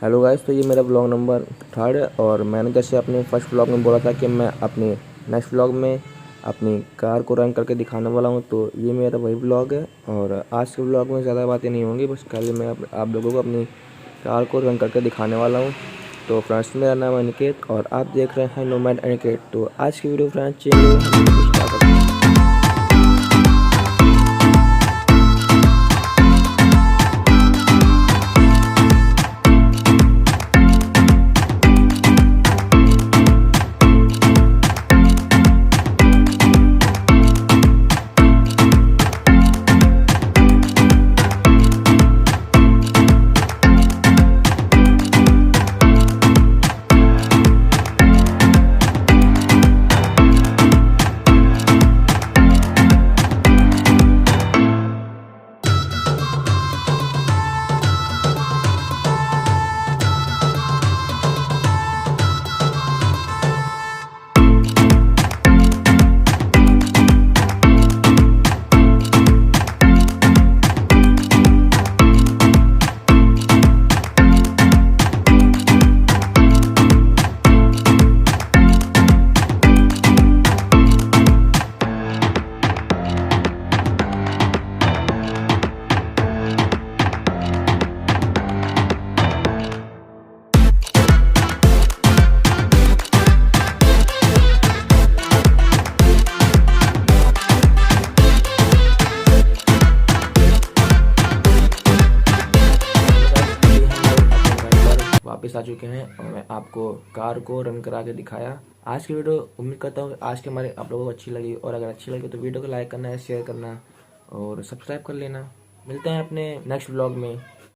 Hello guys, तो ये मेरा ब्लॉग नंबर 3 है और मैंने जैसे अपने फर्स्ट ब्लॉग में बोला था कि मैं अपने नेक्स्ट ब्लॉग में अपनी कार को रन करके दिखाने वाला हूँ। तो ये मेरा वही ब्लॉग है और आज के ब्लॉग में ज़्यादा बातें नहीं होंगी, बस खाली मैं आप लोगों को अपनी कार को रन करके दिखाने वाला हूँ। तो फ्रेंड्स, मेरा नाम है अनिकेत और आप देख रहे हैं नोमैड अनिकेत। तो आज की वीडियो फ्रेंड्स स्टार्ट करते हैं। वापस आ चुके हैं और मैं आपको कार को रन करा के दिखाया। आज की वीडियो उम्मीद करता हूँ आज के हमारे आप लोगों को अच्छी लगी, और अगर अच्छी लगी तो वीडियो को लाइक करना है, शेयर करना और सब्सक्राइब कर लेना। मिलते हैं अपने नेक्स्ट ब्लॉग में।